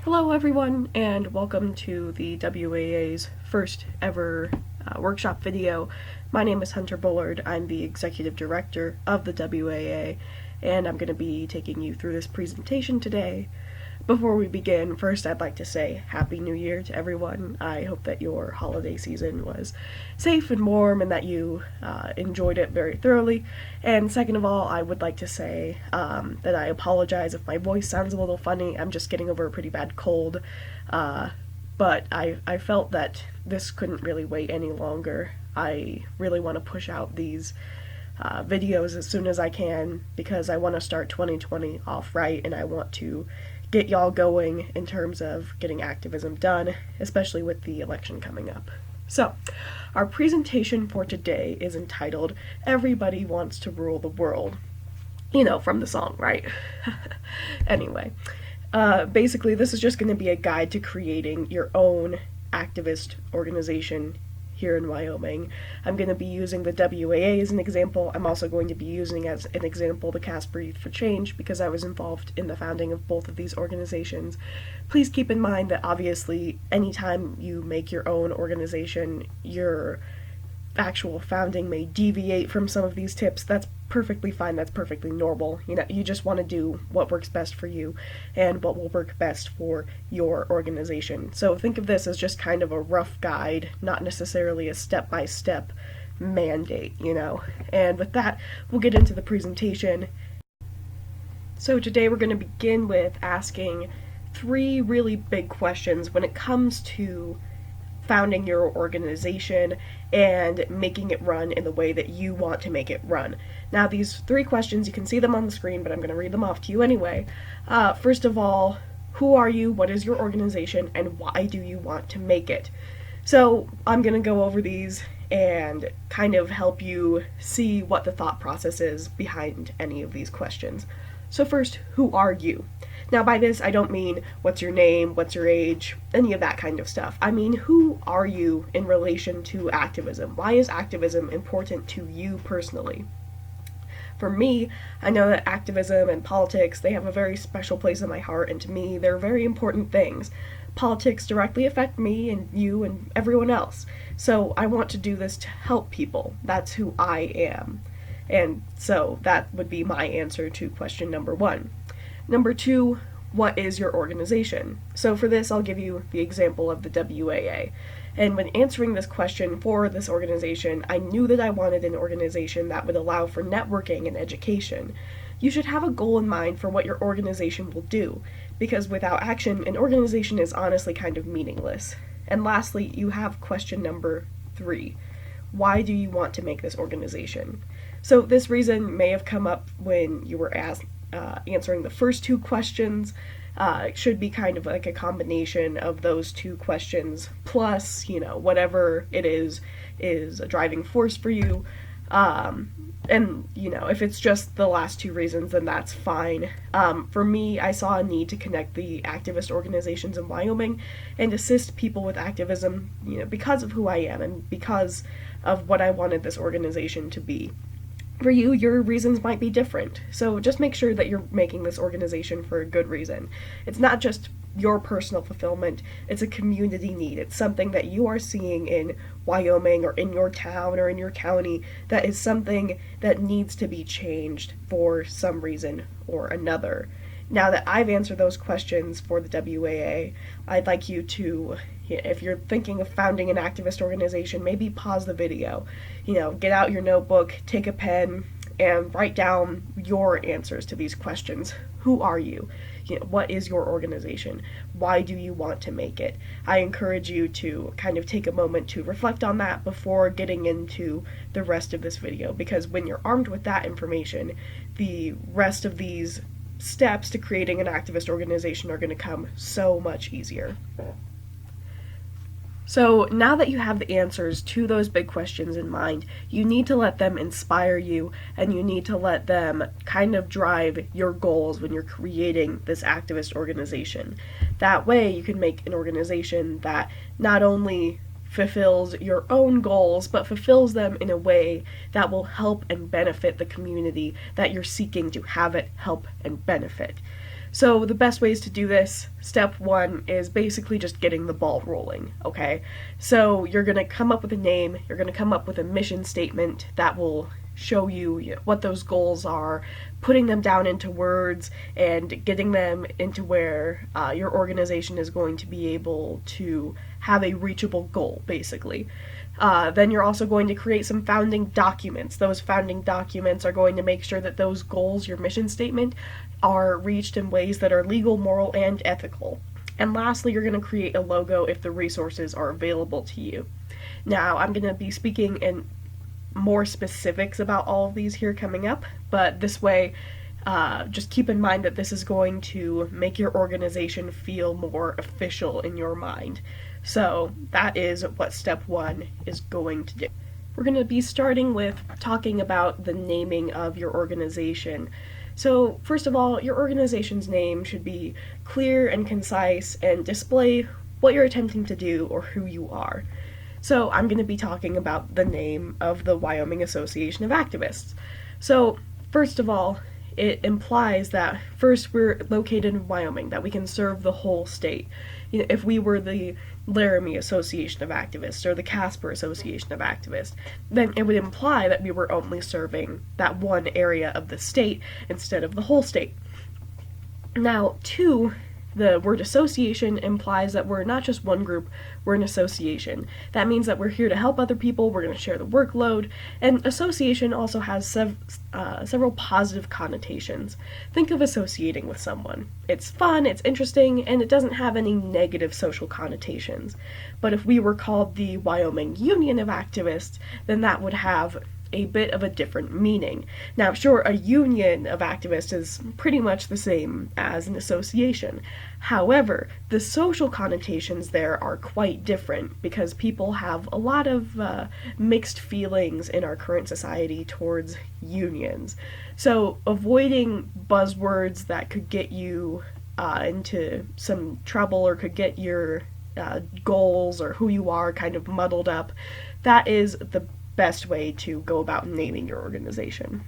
Hello everyone, and welcome to the WAA's first ever workshop video. My name is Hunter Bullard. I'm the Executive Director of the WAA, and I'm going to be taking you through this presentation today. Before we begin, first I'd like to say Happy New Year to everyone. I hope that your holiday season was safe and warm and that you enjoyed it very thoroughly. And second of all, I would like to say that I apologize if my voice sounds a little funny. I'm just getting over a pretty bad cold. But I felt that this couldn't really wait any longer. I really want to push out these videos as soon as I can because I want to start 2020 off right, and I want to get y'all going in terms of getting activism done, especially with the election coming up. So, our presentation for today is entitled, Everybody Wants to Rule the World. You know, from the song, right? Anyway, basically this is just going to be a guide to creating your own activist organization here in Wyoming. I'm going to be using the WAA as an example. I'm also going to be using as an example the Cast Breathe for Change because I was involved in the founding of both of these organizations. Please keep in mind that obviously anytime you make your own organization, your actual founding may deviate from some of these tips. That's perfectly fine. That's perfectly normal. You know, you just want to do what works best for you and what will work best for your organization. So think of this as just kind of a rough guide, not necessarily a step-by-step mandate, you know. And with that, we'll get into the presentation. So today we're going to begin with asking three really big questions when it comes to founding your organization and making it run in the way that you want to make it run. Now, these three questions, you can see them on the screen, but I'm going to read them off to you anyway. First of all, who are you, what is your organization, and why do you want to make it? So I'm going to go over these and kind of help you see what the thought process is behind any of these questions. So first, who are you? Now, by this, I don't mean what's your name, what's your age, any of that kind of stuff. I mean, who are you in relation to activism? Why is activism important to you personally? For me, I know that activism and politics, they have a very special place in my heart, and to me, they're very important things. Politics directly affect me and you and everyone else. So I want to do this to help people. That's who I am. And so that would be my answer to question number one. Number two, what is your organization? So for this, I'll give you the example of the WAA. And when answering this question for this organization, I knew that I wanted an organization that would allow for networking and education. You should have a goal in mind for what your organization will do, because without action, an organization is honestly kind of meaningless. And lastly, you have question number three. Why do you want to make this organization? So this reason may have come up when you were answering the first two questions. It should be kind of like a combination of those two questions plus, you know, whatever it is a driving force for you. And, you know, if it's just the last two reasons, then that's fine. For me, I saw a need to connect the activist organizations in Wyoming and assist people with activism, you know, because of who I am and because of what I wanted this organization to be. For you, your reasons might be different, so just make sure that you're making this organization for a good reason. It's not just your personal fulfillment, it's a community need. It's something that you are seeing in Wyoming or in your town or in your county that is something that needs to be changed for some reason or another. Now that I've answered those questions for the WAA, I'd like you to, if you're thinking of founding an activist organization, maybe pause the video. You know, get out your notebook, take a pen, and write down your answers to these questions. Who are you? You know, what is your organization? Why do you want to make it? I encourage you to kind of take a moment to reflect on that before getting into the rest of this video, because when you're armed with that information, the rest of these steps to creating an activist organization are going to come so much easier. So now that you have the answers to those big questions in mind, you need to let them inspire you, and you need to let them kind of drive your goals when you're creating this activist organization. That way you can make an organization that not only fulfills your own goals, but fulfills them in a way that will help and benefit the community that you're seeking to have it help and benefit. So the best ways to do this, step one, is basically just getting the ball rolling, okay? So you're going to come up with a name, you're going to come up with a mission statement that will show you what those goals are, putting them down into words, and getting them into where your organization is going to be able to have a reachable goal, basically. Then you're also going to create some founding documents. Those founding documents are going to make sure that those goals, your mission statement, are reached in ways that are legal, moral, and ethical. And lastly, you're going to create a logo if the resources are available to you. Now, I'm going to be speaking in more specifics about all of these here coming up, but this way, just keep in mind that this is going to make your organization feel more official in your mind. So that is what step one is going to do. We're going to be starting with talking about the naming of your organization. So first of all, your organization's name should be clear and concise and display what you're attempting to do or who you are. So I'm going to be talking about the name of the Wyoming Association of Activists. So first of all, it implies that first we're located in Wyoming, that we can serve the whole state. You know, if we were the Laramie Association of Activists or the Casper Association of Activists, then it would imply that we were only serving that one area of the state instead of the whole state. Now, two, the word association implies that we're not just one group, we're an association. That means that we're here to help other people, we're going to share the workload, and association also has several positive connotations. Think of associating with someone. It's fun, it's interesting, and it doesn't have any negative social connotations. But if we were called the Wyoming Union of Activists, then that would have a bit of a different meaning. Now, sure, a union of activists is pretty much the same as an association. However, the social connotations there are quite different because people have a lot of mixed feelings in our current society towards unions. So avoiding buzzwords that could get you into some trouble or could get your goals or who you are kind of muddled up, that is the best way to go about naming your organization.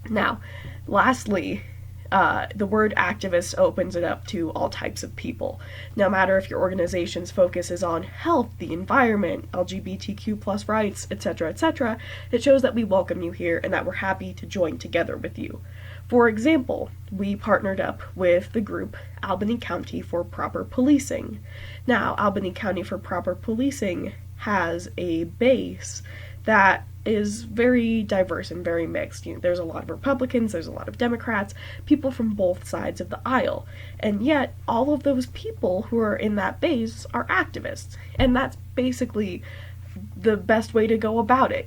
Now, lastly, the word activist opens it up to all types of people. No matter if your organization's focus is on health, the environment, LGBTQ plus rights, etc., it shows that we welcome you here and that we're happy to join together with you. For example, we partnered up with the group Albany County for Proper Policing. Now, Albany County for Proper Policing has a base that is very diverse and very mixed. You know, there's a lot of Republicans, there's a lot of Democrats, people from both sides of the aisle, and yet all of those people who are in that base are activists, and that's basically the best way to go about it.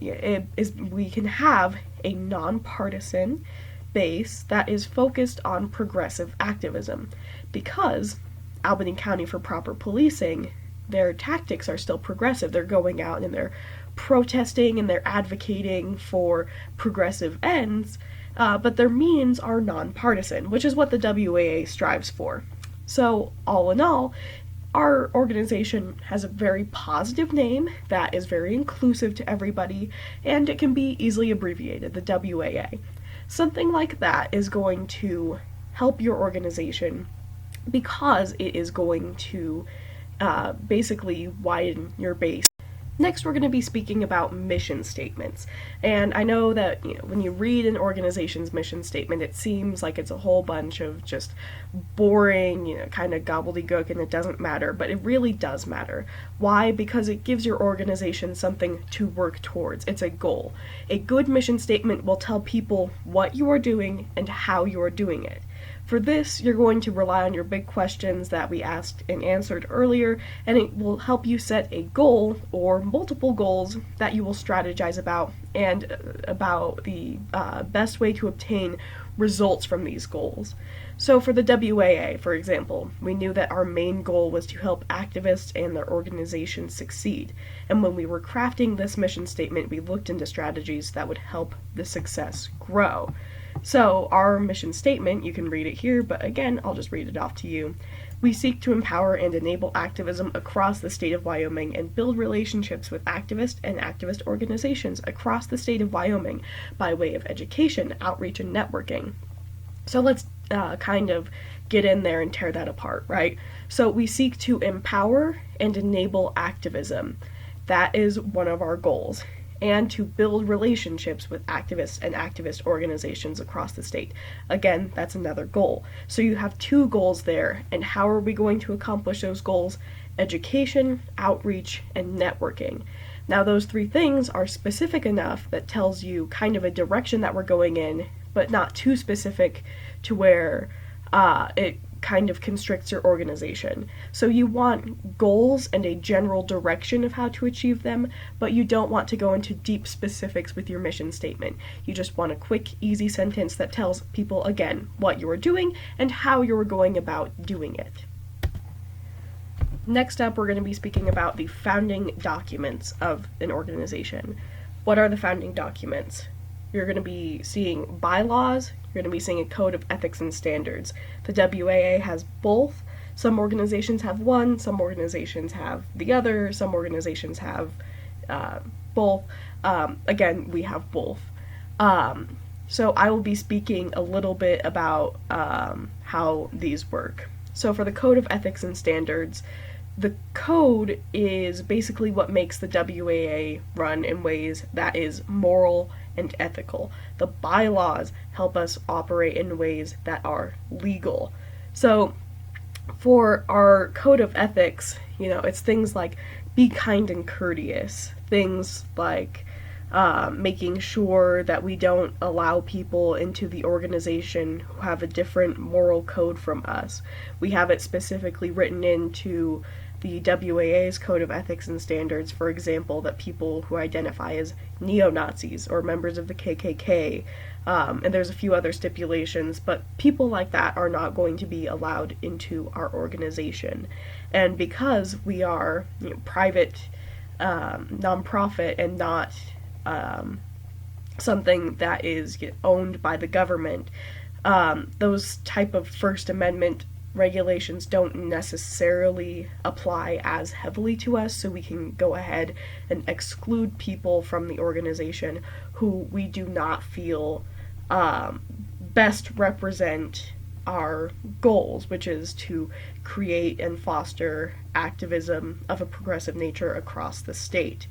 We can have a nonpartisan base that is focused on progressive activism, because Albany County for Proper Policing, their tactics are still progressive. They're going out and they're protesting and they're advocating for progressive ends, but their means are nonpartisan, which is what the WAA strives for. So, all in all, our organization has a very positive name that is very inclusive to everybody, and it can be easily abbreviated, the WAA. Something like that is going to help your organization because it is going to basically widen your base. Next, we're going to be speaking about mission statements. And I know that when you read an organization's mission statement, it seems like it's a whole bunch of just boring, kind of gobbledygook, and it doesn't matter. But it really does matter. Why? Because it gives your organization something to work towards. It's a goal. A good mission statement will tell people what you are doing and how you are doing it. For this, you're going to rely on your big questions that we asked and answered earlier, and it will help you set a goal or multiple goals that you will strategize about and about the best way to obtain results from these goals. So for the WAA, for example, we knew that our main goal was to help activists and their organizations succeed, and when we were crafting this mission statement, we looked into strategies that would help the success grow. So, our mission statement, you can read it here, but again, I'll just read it off to you. We seek to empower and enable activism across the state of Wyoming and build relationships with activists and activist organizations across the state of Wyoming by way of education, outreach, and networking. So let's kind of get in there and tear that apart, right? So we seek to empower and enable activism. That is one of our goals. And to build relationships with activists and activist organizations across the state. Again, that's another goal. So you have two goals there, and how are we going to accomplish those goals? Education, outreach, and networking. Now those three things are specific enough that tells you kind of a direction that we're going in, but not too specific to where it kind of constricts your organization. So you want goals and a general direction of how to achieve them, but you don't want to go into deep specifics with your mission statement. You just want a quick, easy sentence that tells people, again, what you are doing and how you are going about doing it. Next up, we're going to be speaking about the founding documents of an organization. What are the founding documents? You're going to be seeing bylaws, you're going to be seeing a code of ethics and standards. The WAA has both. Some organizations have one, some organizations have the other, some organizations have both. Again, we have both. So I will be speaking a little bit about how these work. So for the code of ethics and standards, the code is basically what makes the WAA run in ways that is moral and ethical. The bylaws help us operate in ways that are legal. So for our code of ethics, it's things like be kind and courteous, things like making sure that we don't allow people into the organization who have a different moral code from us. We have it specifically written into the WAA's Code of Ethics and Standards, for example, that people who identify as neo-Nazis or members of the KKK, and there's a few other stipulations, but people like that are not going to be allowed into our organization. And because we are private, nonprofit, and not something that is owned by the government, those type of First Amendment regulations don't necessarily apply as heavily to us, so we can go ahead and exclude people from the organization who we do not feel best represent our goals, which is to create and foster activism of a progressive nature across the state.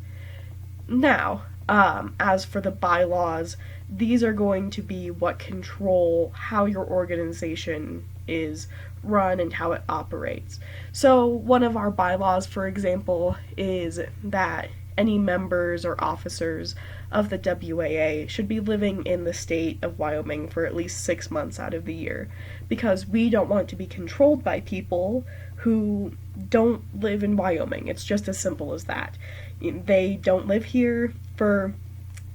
Now, as for the bylaws, these are going to be what control how your organization is run and how it operates. So one of our bylaws, for example, is that any members or officers of the WAA should be living in the state of Wyoming for at least 6 months out of the year, because we don't want to be controlled by people who don't live in Wyoming. It's just as simple as that. They don't live here for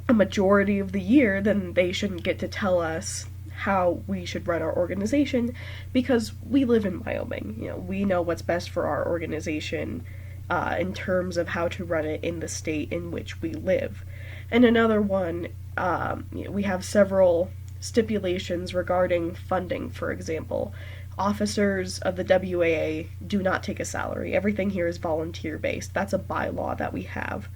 a majority of the year, then they shouldn't get to tell us how we should run our organization, because we live in Wyoming. We know what's best for our organization in terms of how to run it in the state in which we live. And another one, we have several stipulations regarding funding, for example. Officers of the WAA do not take a salary. Everything here is volunteer-based. That's a bylaw that we have.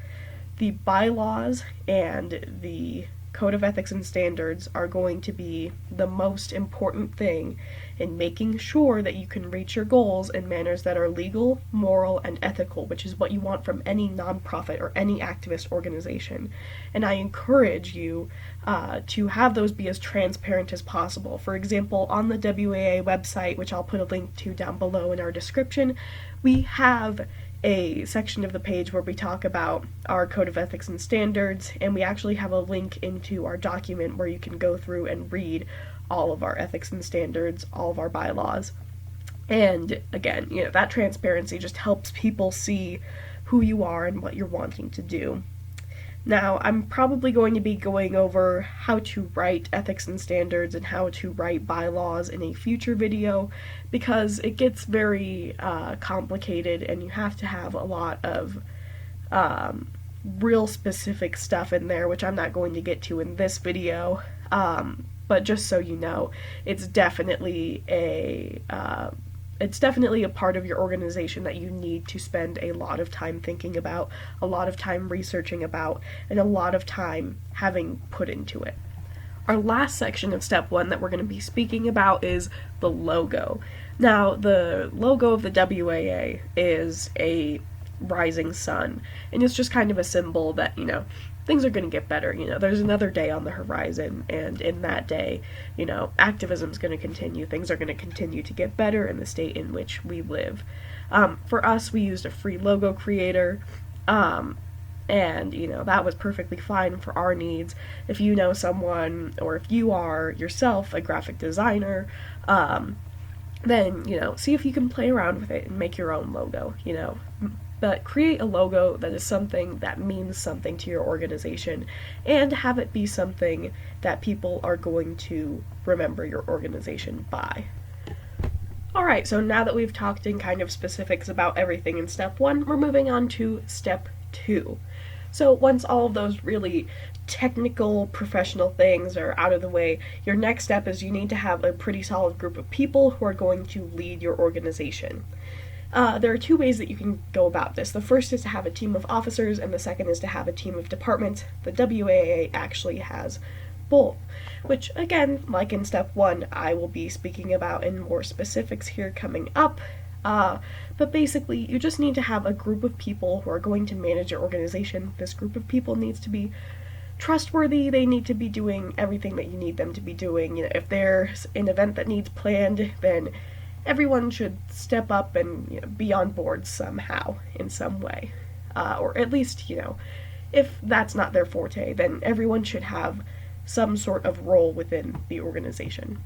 The bylaws and the Code of Ethics and Standards are going to be the most important thing in making sure that you can reach your goals in manners that are legal, moral, and ethical, which is what you want from any nonprofit or any activist organization. And I encourage you to have those be as transparent as possible. For example, on the WAA website, which I'll put a link to down below in our description, we have a section of the page where we talk about our Code of Ethics and Standards, and we actually have a link into our document where you can go through and read all of our ethics and standards, all of our bylaws. And again, that transparency just helps people see who you are and what you're wanting to do. Now, I'm probably going to be going over how to write ethics and standards and how to write bylaws in a future video, because it gets very complicated and you have to have a lot of real specific stuff in there, which I'm not going to get to in this video. But just so you know, it's definitely a part of your organization that you need to spend a lot of time thinking about, a lot of time researching about, and a lot of time having put into it. Our last section of step 1 that we're going to be speaking about is the logo. Now, the logo of the WAA is a rising sun, and it's just kind of a symbol that, things are going to get better. There's another day on the horizon, and in that day, activism is going to continue. Things are going to continue to get better in the state in which we live. For us, we used a free logo creator, and, that was perfectly fine for our needs. If you know someone, or if you are yourself a graphic designer, then, see if you can play around with it and make your own logo, But create a logo that is something that means something to your organization, and have it be something that people are going to remember your organization by. Alright, so now that we've talked in kind of specifics about everything in step 1, we're moving on to step 2. So once all of those really technical, professional things are out of the way, your next step is you need to have a pretty solid group of people who are going to lead your organization. There are 2 ways that you can go about this. The first is to have a team of officers, and the second is to have a team of departments. The WAA actually has both, which, again, like in step 1, I will be speaking about in more specifics here coming up. But basically, you just need to have a group of people who are going to manage your organization. This group of people needs to be trustworthy. They need to be doing everything that you need them to be doing. If there's an event that needs planned, then everyone should step up and be on board somehow, in some way. Or at least, if that's not their forte, then everyone should have some sort of role within the organization.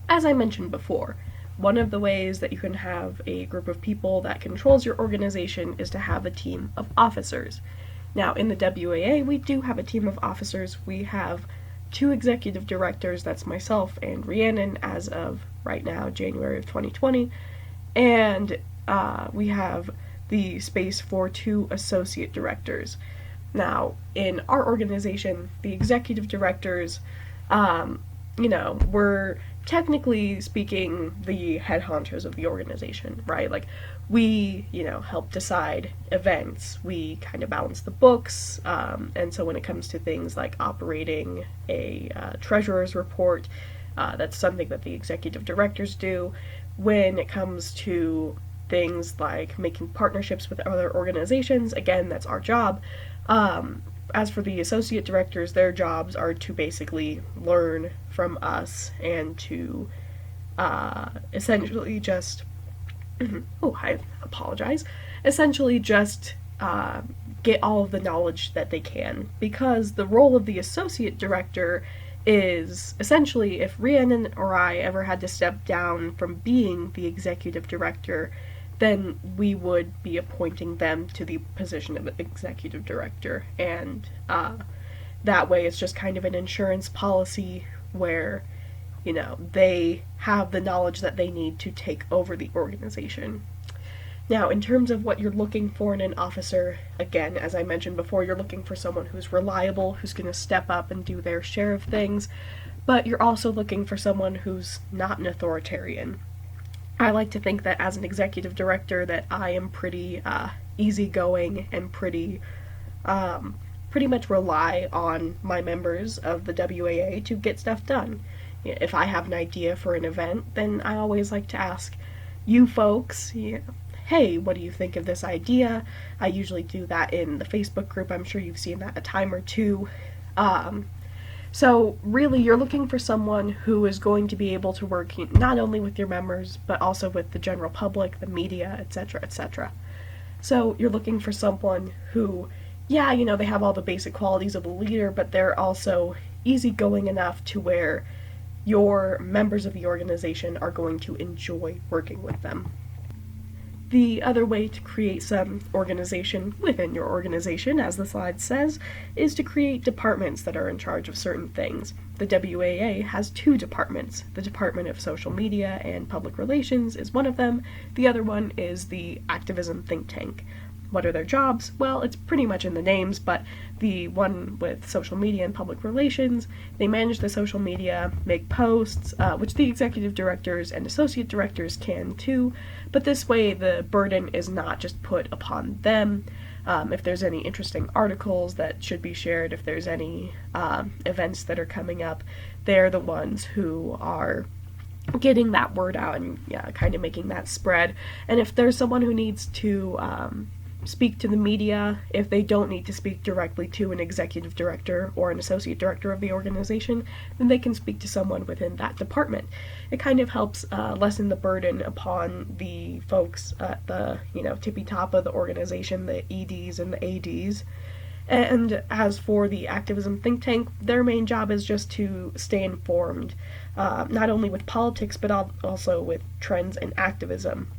As I mentioned before, one of the ways that you can have a group of people that controls your organization is to have a team of officers. Now, in the WAA, we do have a team of officers. We have 2 executive directors, that's myself and Rhiannon, as of right now, January of 2020, and we have the space for 2 associate directors. Now, in our organization, the executive directors, we're technically speaking the head honchos of the organization, right? Like, we, help decide events, we kind of balance the books, and so when it comes to things like operating a treasurer's report, that's something that the executive directors do. When it comes to things like making partnerships with other organizations, again, that's our job. As for the associate directors, their jobs are to basically learn from us and to essentially just I apologize. Essentially just get all of the knowledge that they can, because the role of the associate director is essentially, if Rhiannon or I ever had to step down from being the executive director, then we would be appointing them to the position of executive director, and that way it's just kind of an insurance policy where, they have the knowledge that they need to take over the organization. Now, in terms of what you're looking for in an officer, again, as I mentioned before, you're looking for someone who's reliable, who's going to step up and do their share of things, but you're also looking for someone who's not an authoritarian. I like to think that as an executive director that I am pretty easygoing and pretty much rely on my members of the WAA to get stuff done. If I have an idea for an event, then I always like to ask you folks, hey, what do you think of this idea? I usually do that in the Facebook group. I'm sure you've seen that a time or two. So really, you're looking for someone who is going to be able to work not only with your members, but also with the general public, the media, etc., etc. So you're looking for someone who, they have all the basic qualities of a leader, but they're also easygoing enough to where your members of the organization are going to enjoy working with them. The other way to create some organization within your organization, as the slide says, is to create departments that are in charge of certain things. The WAA has 2 departments. The Department of Social Media and Public Relations is one of them. The other one is the Activism think tank. What are their jobs? Well, it's pretty much in the names, but the one with social media and public relations, they manage the social media, make posts, which the executive directors and associate directors can too, but this way the burden is not just put upon them. if there's any interesting articles that should be shared, if there's any events that are coming up, they're the ones who are getting that word out and kind of making that spread. And if there's someone who needs to speak to the media, if they don't need to speak directly to an executive director or an associate director of the organization, then they can speak to someone within that department. It kind of helps lessen the burden upon the folks at the tippy top of the organization, the EDs and the ADs. And as for the activism think tank, their main job is just to stay informed, not only with politics but also with trends and activism.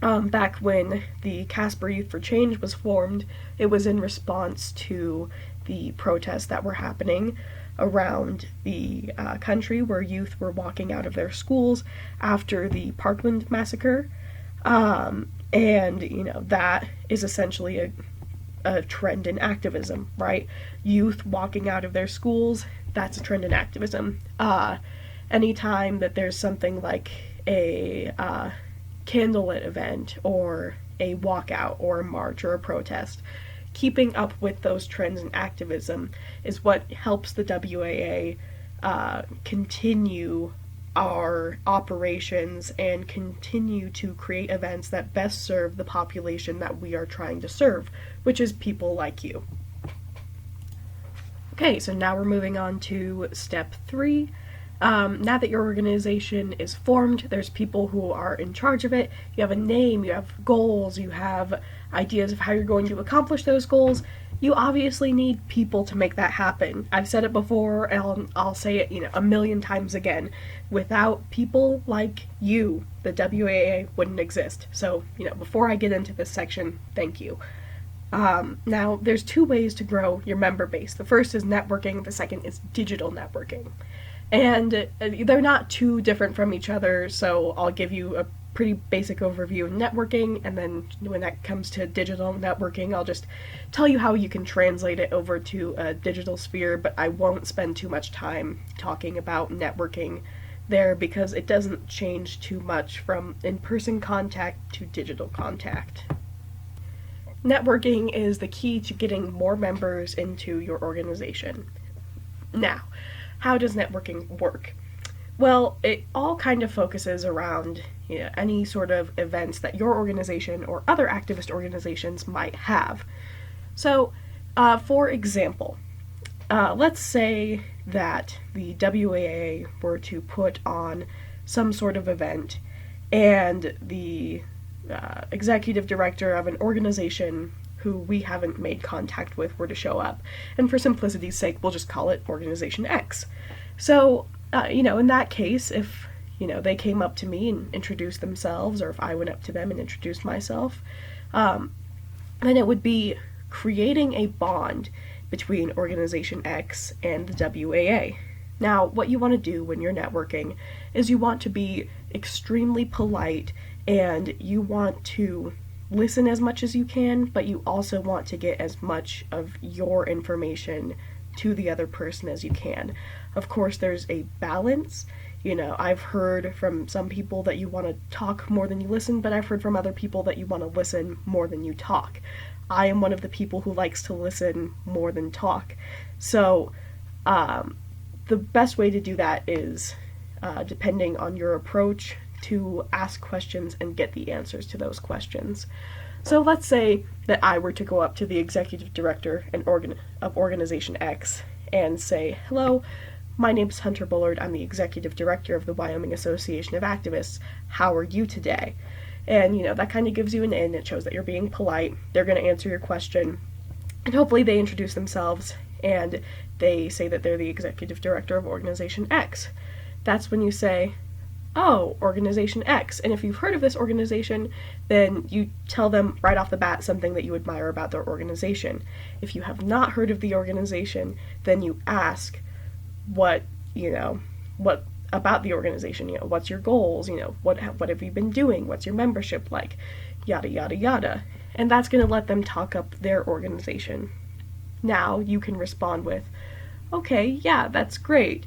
Back when the Casper Youth for Change was formed, it was in response to the protests that were happening around the country, where youth were walking out of their schools after the Parkland massacre. And that is essentially a trend in activism, right? Youth walking out of their schools, that's a trend in activism. Anytime that there's something like a candlelit event or a walkout or a march or a protest, keeping up with those trends in activism is what helps the WAA continue our operations and continue to create events that best serve the population that we are trying to serve, which is people like you. Okay, so now we're moving on to step 3. Now that your organization is formed, there's people who are in charge of it. You have a name, you have goals, you have ideas of how you're going to accomplish those goals. You obviously need people to make that happen. I've said it before, and I'll say it, a million times again. Without people like you, the WAA wouldn't exist. So, before I get into this section, thank you. Now, there's 2 ways to grow your member base. The first is networking, the second is digital networking. And they're not too different from each other, so I'll give you a pretty basic overview of networking, and then when that comes to digital networking, I'll just tell you how you can translate it over to a digital sphere, but I won't spend too much time talking about networking there because it doesn't change too much from in-person contact to digital contact. Networking is the key to getting more members into your organization. Now, how does networking work? Well, it all kind of focuses around any sort of events that your organization or other activist organizations might have. So, for example, let's say that the WAA were to put on some sort of event and the executive director of an organization who we haven't made contact with were to show up. And for simplicity's sake, we'll just call it Organization X. So, in that case, if, they came up to me and introduced themselves, or if I went up to them and introduced myself, then it would be creating a bond between Organization X and the WAA. Now, what you want to do when you're networking is you want to be extremely polite, and you want to listen as much as you can, but you also want to get as much of your information to the other person as you can. Of course, there's a balance. I've heard from some people that you want to talk more than you listen, but I've heard from other people that you want to listen more than you talk. I am one of the people who likes to listen more than talk. So, the best way to do that is, depending on your approach, to ask questions and get the answers to those questions. So let's say that I were to go up to the executive director of Organization X and say, "Hello, my name is Hunter Bullard. I'm the executive director of the Wyoming Association of Activists. How are you today?" And, that kind of gives you an in. It shows that you're being polite. They're going to answer your question. And hopefully they introduce themselves and they say that they're the executive director of Organization X. That's when you say, "Oh, Organization X." And if you've heard of this organization, then you tell them right off the bat something that you admire about their organization. If you have not heard of the organization, then you ask what about the organization, what's your goals, what have you been doing, what's your membership like, yada yada yada. And that's going to let them talk up their organization. Now you can respond with, "Okay, yeah, that's great.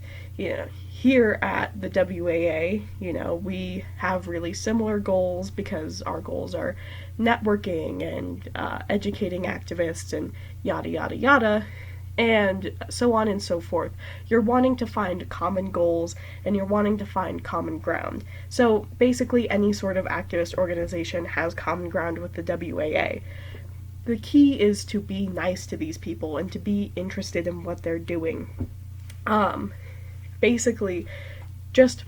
here at the WAA, we have really similar goals because our goals are networking and educating activists and yada yada yada, and so on and so forth. You're wanting to find common goals and you're wanting to find common ground. So basically any sort of activist organization has common ground with the WAA. The key is to be nice to these people and to be interested in what they're doing. Basically, just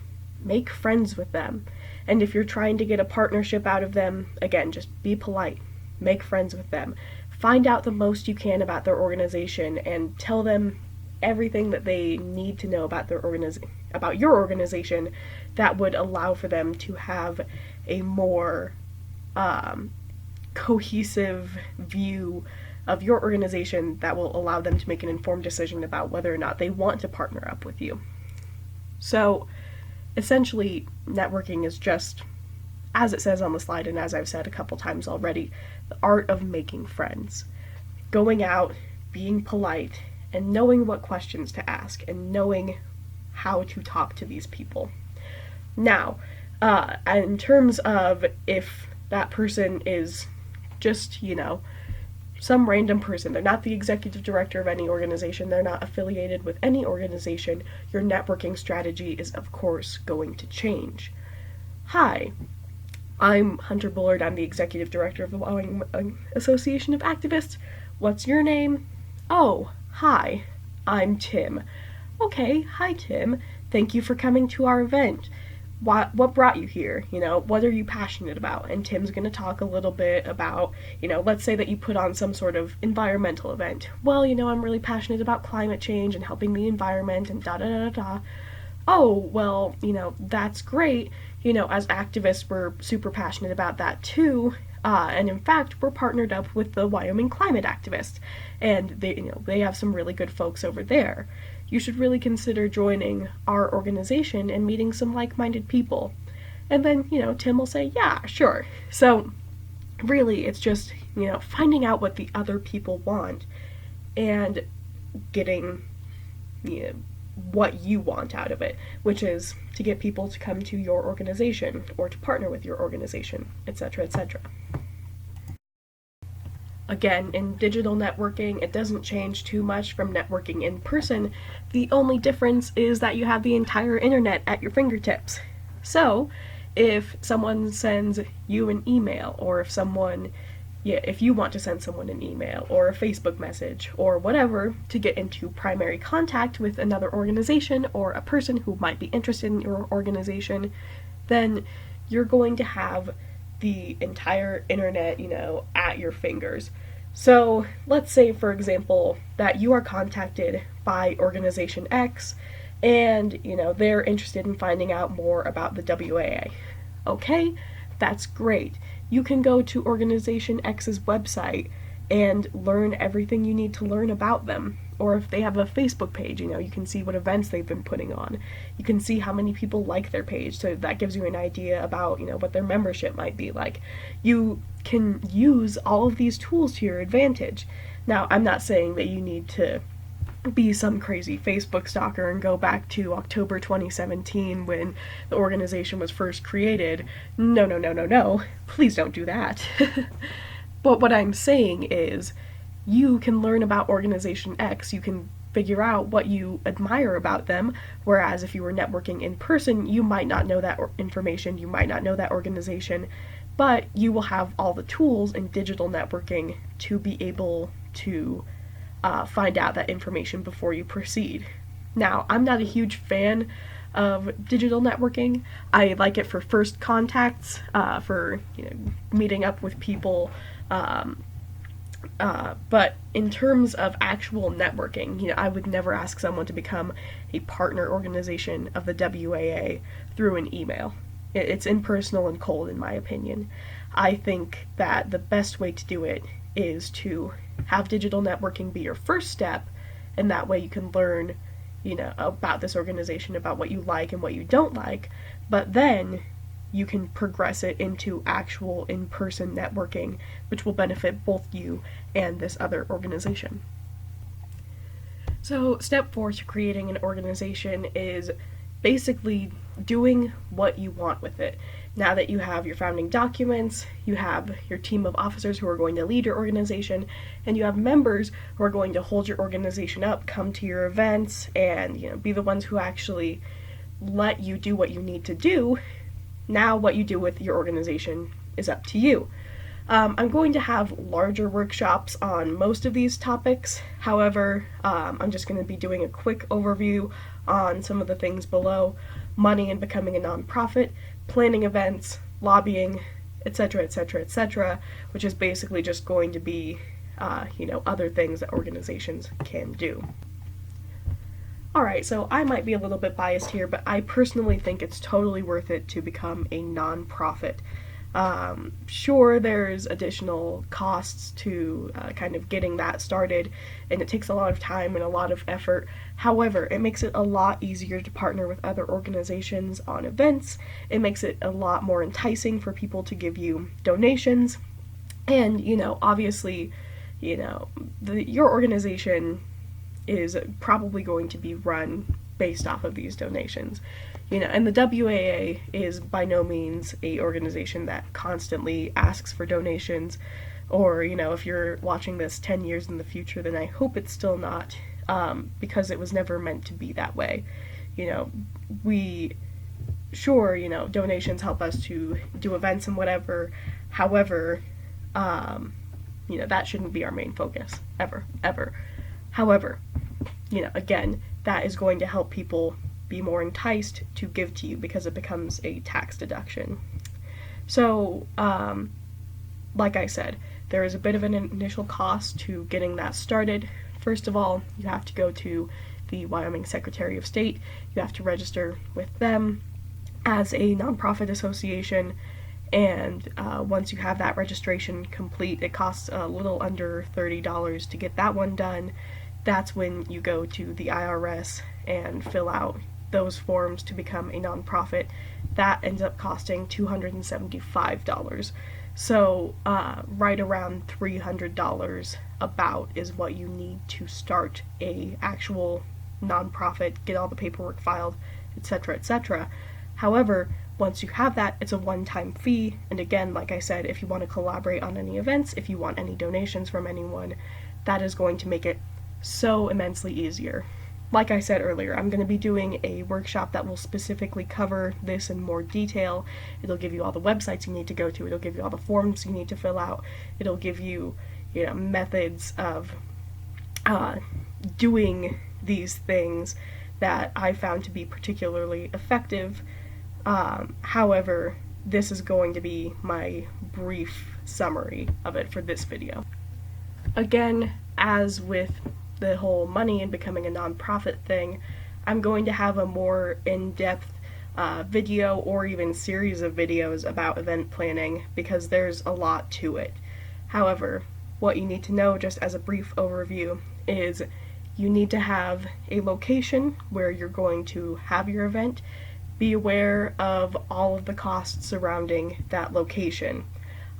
make friends with them. And if you're trying to get a partnership out of them, again, just be polite. Make friends with them. Find out the most you can about their organization and tell them everything that they need to know about about your organization that would allow for them to have a more cohesive view of your organization that will allow them to make an informed decision about whether or not they want to partner up with you. So, essentially, networking is just, as it says on the slide and as I've said a couple times already, the art of making friends. Going out, being polite, and knowing what questions to ask, and knowing how to talk to these people. Now, in terms of if that person is just, some random person, they're not the executive director of any organization, they're not affiliated with any organization, your networking strategy is, of course, going to change. Hi, I'm Hunter Bullard, I'm the executive director of the Wyoming Association of Activists. What's your name? Oh, hi, I'm Tim. Okay, hi Tim, thank you for coming to our event. What brought you here? What are you passionate about? And Tim's going to talk a little bit about, let's say that you put on some sort of environmental event. Well, I'm really passionate about climate change and helping the environment and da-da-da-da-da. Oh, well, that's great. As activists, we're super passionate about that too. And in fact, we're partnered up with the Wyoming climate activists. And they have some really good folks over there. You should really consider joining our organization and meeting some like-minded people. And then, Tim will say, yeah, sure. So, really, it's just, finding out what the other people want and getting, what you want out of it, which is to get people to come to your organization or to partner with your organization, etc., etc. Again, in digital networking, it doesn't change too much from networking in person. The only difference is that you have the entire internet at your fingertips. So, if someone sends you an email, or if you want to send someone an email, or a Facebook message, or whatever, to get into primary contact with another organization, or a person who might be interested in your organization, then you're going to have the entire internet, at your fingers. So let's say, for example, that you are contacted by Organization X and, they're interested in finding out more about the WAA. Okay, that's great. You can go to Organization X's website and learn everything you need to learn about them. Or if they have a Facebook page, you can see what events they've been putting on. You can see how many people like their page, so that gives you an idea about, what their membership might be like. You can use all of these tools to your advantage. Now, I'm not saying that you need to be some crazy Facebook stalker and go back to October 2017 when the organization was first created. No. Please don't do that. But what I'm saying is, you can learn about Organization X, you can figure out what you admire about them, whereas if you were networking in person, you might not know that information, you might not know that organization, but you will have all the tools in digital networking to be able to find out that information before you proceed. Now, I'm not a huge fan of digital networking. I like it for first contacts, for meeting up with people, but in terms of actual networking, I would never ask someone to become a partner organization of the WAA through an email. It's impersonal and cold, in my opinion. I think that the best way to do it is to have digital networking be your first step, and that way you can learn, about this organization, about what you like and what you don't like, but then you can progress it into actual in-person networking, which will benefit both you and this other organization. So, step 4 to creating an organization is basically doing what you want with it. Now that you have your founding documents, you have your team of officers who are going to lead your organization, and you have members who are going to hold your organization up, come to your events, and be the ones who actually let you do what you need to do. Now what you do with your organization is up to you. I'm going to have larger workshops on most of these topics. However, I'm just going to be doing a quick overview on some of the things below: money and becoming a nonprofit, planning events, lobbying, etc., etc., etc., which is basically just going to be, other things that organizations can do. Alright, so I might be a little bit biased here, but I personally think it's totally worth it to become a nonprofit. Sure, there's additional costs to kind of getting that started, and it takes a lot of time and a lot of effort. However, it makes it a lot easier to partner with other organizations on events. It makes it a lot more enticing for people to give you donations, and obviously, your organization is probably going to be run based off of these donations. And the WAA is by no means a organization that constantly asks for donations, or, if you're watching this 10 years in the future, then I hope it's still not, because it was never meant to be that way. Donations help us to do events and whatever. However, that shouldn't be our main focus, ever. However, again, that is going to help people be more enticed to give to you because it becomes a tax deduction. So, like I said, there is a bit of an initial cost to getting that started. First of all, you have to go to the Wyoming Secretary of State. You have to register with them as a nonprofit association, and once you have that registration complete, it costs a little under $30 to get that one done. That's when you go to the IRS and fill out those forms to become a nonprofit. That ends up costing $275. So right around $300 about is what you need to start a actual nonprofit, get all the paperwork filed, etc., etc. However, once you have that, it's a one-time fee, and again, like I said, if you want to collaborate on any events, if you want any donations from anyone, that is going to make it so immensely easier. Like I said earlier, I'm going to be doing a workshop that will specifically cover this in more detail. It'll give you all the websites you need to go to, it'll give you all the forms you need to fill out, it'll give you, methods of doing these things that I found to be particularly effective. However, this is going to be my brief summary of it for this video. Again, as with the whole money and becoming a nonprofit thing, I'm going to have a more in-depth video or even series of videos about event planning because there's a lot to it. However, what you need to know, just as a brief overview, is you need to have a location where you're going to have your event. Be aware of all of the costs surrounding that location.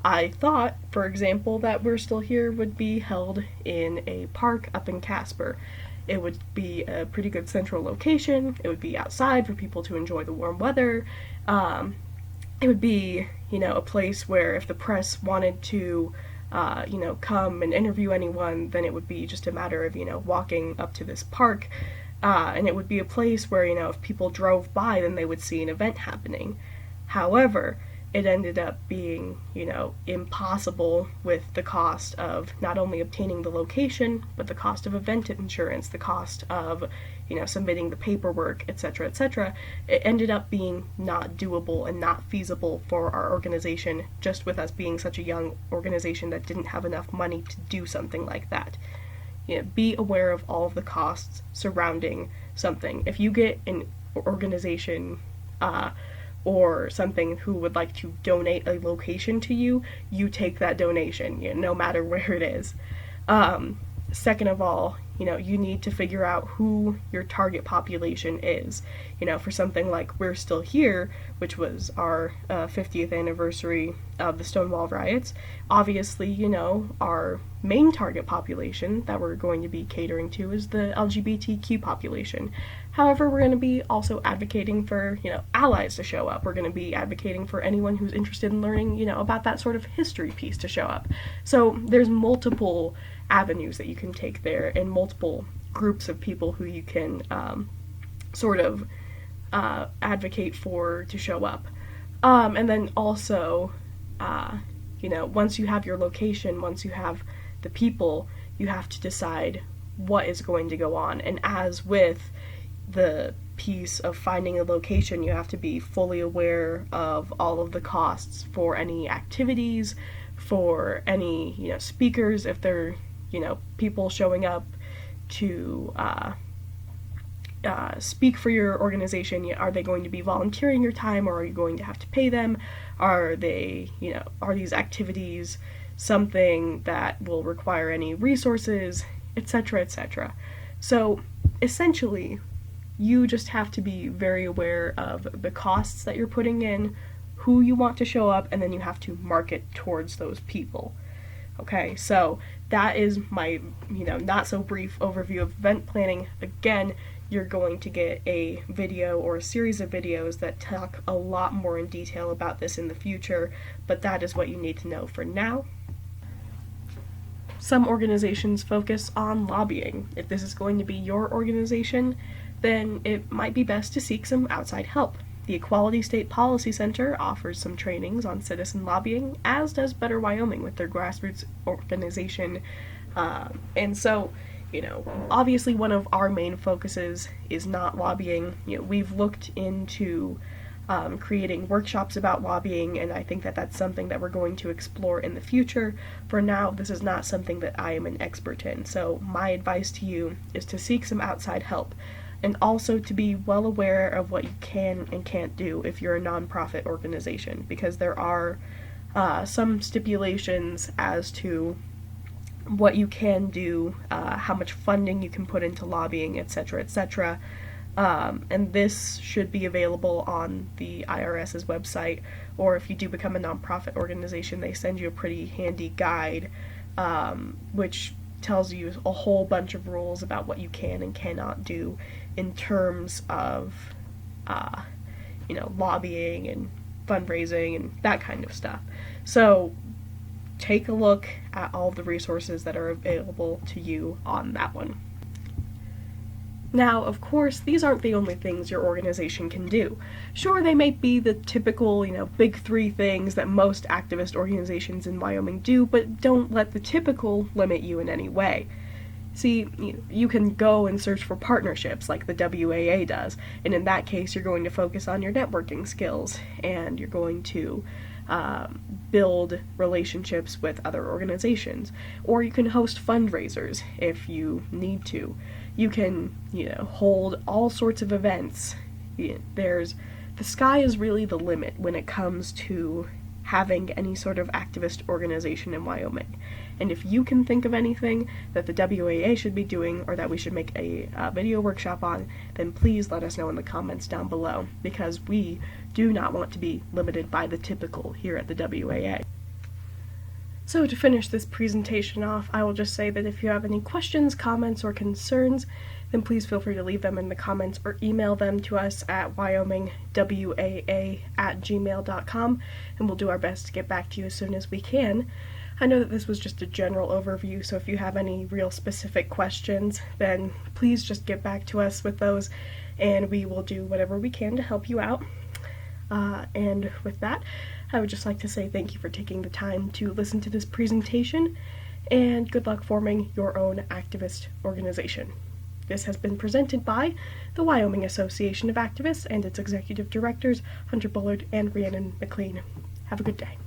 I thought, for example, that We're Still Here would be held in a park up in Casper. It would be a pretty good central location. It would be outside for people to enjoy the warm weather. It would be, a place where if the press wanted to, come and interview anyone, then it would be just a matter of, walking up to this park. And it would be a place where, if people drove by, then they would see an event happening. However, it ended up being, impossible with the cost of not only obtaining the location, but the cost of event insurance, the cost of, submitting the paperwork, etc., etc. It ended up being not doable and not feasible for our organization, just with us being such a young organization that didn't have enough money to do something like that. Be aware of all of the costs surrounding something. If you get an organization, or something who would like to donate a location to you, you take that donation, no matter where it is. Second of all, you need to figure out who your target population is. For something like We're Still Here, which was our 50th anniversary of the Stonewall riots, obviously, our main target population that we're going to be catering to is the LGBTQ population. However, we're going to be also advocating for, allies to show up. We're going to be advocating for anyone who's interested in learning, about that sort of history piece to show up. So there's multiple avenues that you can take there, and multiple groups of people who you can advocate for to show up. And then also, once you have your location, once you have the people, you have to decide what is going to go on. And as with the piece of finding a location, you have to be fully aware of all of the costs for any activities, for any, speakers, if they're, people showing up to speak for your organization. Are they going to be volunteering your time, or are you going to have to pay them? Are they, are these activities something that will require any resources, etc., etc. So essentially, you just have to be very aware of the costs that you're putting in, who you want to show up, and then you have to market towards those people. Okay, so that is my, not so brief overview of event planning. Again, you're going to get a video or a series of videos that talk a lot more in detail about this in the future, but that is what you need to know for now. Some organizations focus on lobbying. If this is going to be your organization, then it might be best to seek some outside help. The Equality State Policy Center offers some trainings on citizen lobbying, as does Better Wyoming with their grassroots organization. And so, obviously one of our main focuses is not lobbying. We've looked into creating workshops about lobbying, and I think that that's something that we're going to explore in the future. For now, this is not something that I am an expert in, so my advice to you is to seek some outside help, and also to be well aware of what you can and can't do if you're a nonprofit organization, because there are some stipulations as to what you can do, how much funding you can put into lobbying, etc., etc. And this should be available on the IRS's website, or if you do become a nonprofit organization, they send you a pretty handy guide, which tells you a whole bunch of rules about what you can and cannot do in terms of, lobbying and fundraising and that kind of stuff. So take a look at all the resources that are available to you on that one. Now, of course, these aren't the only things your organization can do. Sure, they may be the typical, big three things that most activist organizations in Wyoming do, but don't let the typical limit you in any way. See, you can go and search for partnerships like the WAA does, and in that case, you're going to focus on your networking skills, and you're going to build relationships with other organizations. Or you can host fundraisers if you need to. You can, hold all sorts of events. The sky is really the limit when it comes to having any sort of activist organization in Wyoming. And if you can think of anything that the WAA should be doing, or that we should make a video workshop on, then please let us know in the comments down below, because we do not want to be limited by the typical here at the WAA. So to finish this presentation off, I will just say that if you have any questions, comments, or concerns, then please feel free to leave them in the comments or email them to us at wyomingwaa@gmail.com, and we'll do our best to get back to you as soon as we can. I know that this was just a general overview, so if you have any real specific questions, then please just get back to us with those, and we will do whatever we can to help you out. And with that, I would just like to say thank you for taking the time to listen to this presentation, and good luck forming your own activist organization. This has been presented by the Wyoming Association of Activists and its executive directors, Hunter Bullard and Rhiannon McLean. Have a good day.